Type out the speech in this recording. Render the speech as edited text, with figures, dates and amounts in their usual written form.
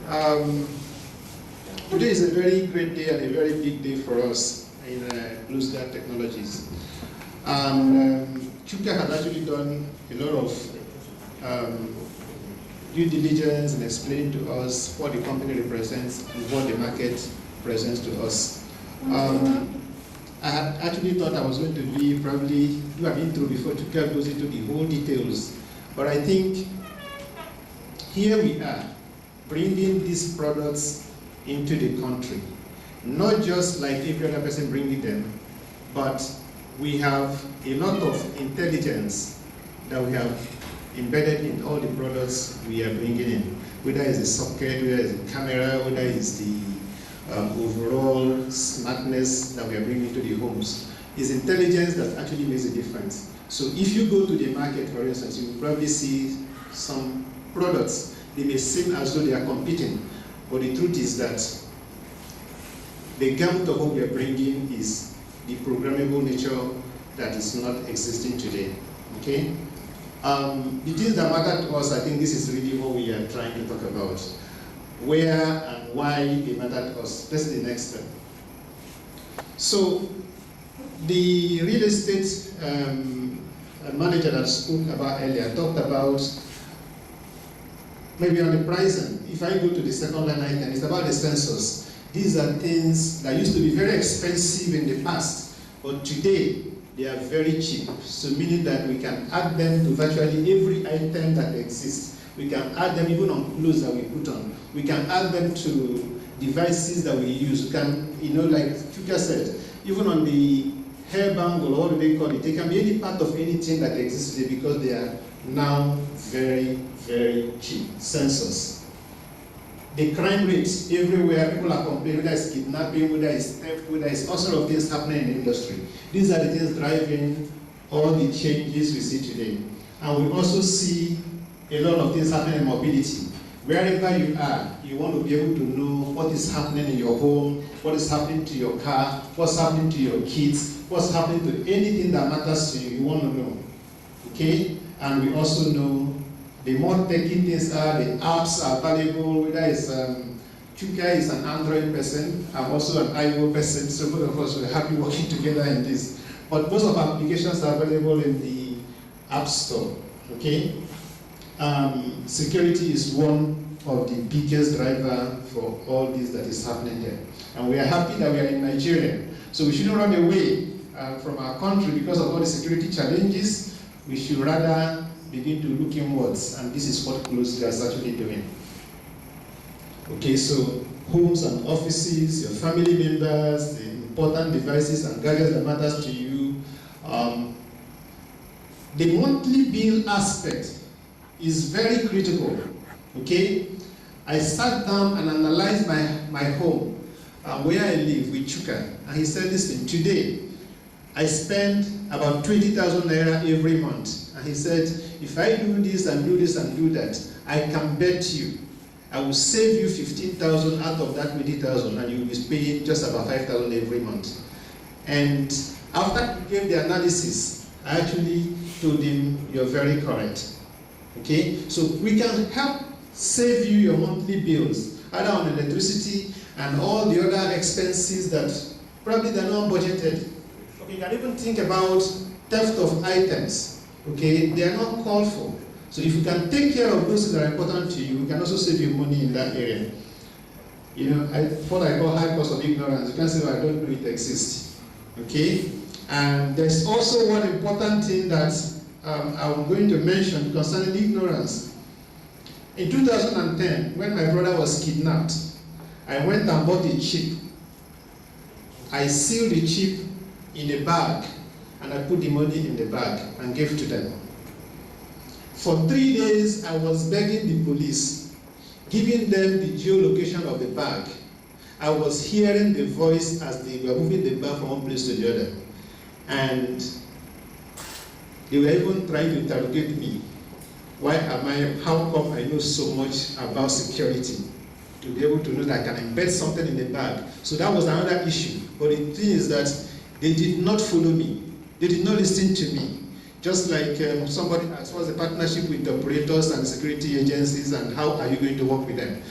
Um, Today is a very great day and a very big day for us in Blue Star Technologies. Chuka has actually done a lot of due diligence and explained to us what the company represents and what the market presents to us. I had actually thought I was going to be probably do an intro before Chuka goes into the whole details, but I think here we are bringing these products into the country, not just like every other person bringing them, but we have a lot of intelligence that we have embedded in all the products we are bringing in, whether it's the socket, whether it's the camera, whether it's the overall smartness that we are bringing to the homes. It's intelligence that actually makes a difference. So if you go to the market, for instance, you will probably see some products. They may seem as though they are competing, but the truth is that the gamut of what we are bringing is the programmable nature that is not existing today. Okay? The things that matter to us, I think this is really what we are trying to talk about. Where and why they matter to us. That's the next step. So, the real estate manager that I spoke about earlier talked about maybe on the pricing. If I go to the second line item, it's about the sensors. These are things that used to be very expensive in the past, but today they are very cheap. So meaning that we can add them to virtually every item that exists. We can add them even on clothes that we put on. We can add them to devices that we use. We can, like Chuka said, even on the hairband or what do they call it, they can be any part of anything that exists today because they are now very, very cheap sensors. The crime rates everywhere, people are complaining, whether it's kidnapping, whether it's theft, whether it's all sorts of things happening in the industry. These are the things driving all the changes we see today. And we also see a lot of things happening in mobility. Wherever you are, you want to be able to know what is happening in your home, what is happening to your car, what's happening to your kids, what's happening to anything that matters to you, you want to know. Okay? And we also know the more techy things are, the apps are valuable, whether it's Chuka is an Android person, I'm also an iOS person, so both of us are happy working together in this. But most of our applications are available in the App Store, okay? Security is one of the biggest driver for all this that is happening here. And we are happy that we are in Nigeria. So we shouldn't run away from our country because of all the security challenges. We should rather begin to look inwards, and this is what Closed is actually doing. Okay, so homes and offices, your family members, the important devices and gadgets that matters to you. The monthly bill aspect is very critical, okay? I sat down and analyzed my home, where I live with Chuka, and he said, listen, today, I spend about 20,000 naira every month. And he said, if I do this and do this and do that, I can bet you, I will save you 15,000 out of that 20,000, and you will be paying just about 5,000 every month. And after he gave the analysis, I actually told him, you're very correct. Okay? So we can help save you your monthly bills, either on electricity and all the other expenses that probably they're not budgeted. Okay, you can even think about theft of items. Okay, they are not called for. So if you can take care of those that are important to you, you can also save you money in that area. What I call high cost of ignorance. You can say, well, I don't know it exists. Okay? And there's also one important thing that I'm going to mention concerning ignorance. In 2010, when my brother was kidnapped, I went and bought a chip. I sealed the chip in a bag, and I put the money in the bag and gave to them. For 3 days, I was begging the police, giving them the geolocation of the bag. I was hearing the voice as they were moving the bag from one place to the other. And they were even trying to interrogate me. How come I know so much about security? To be able to know that I can embed something in the bag. So that was another issue. But the thing is that they did not follow me. They did not listen to me. Just like somebody asked, what's the partnership with the operators and security agencies and how are you going to work with them?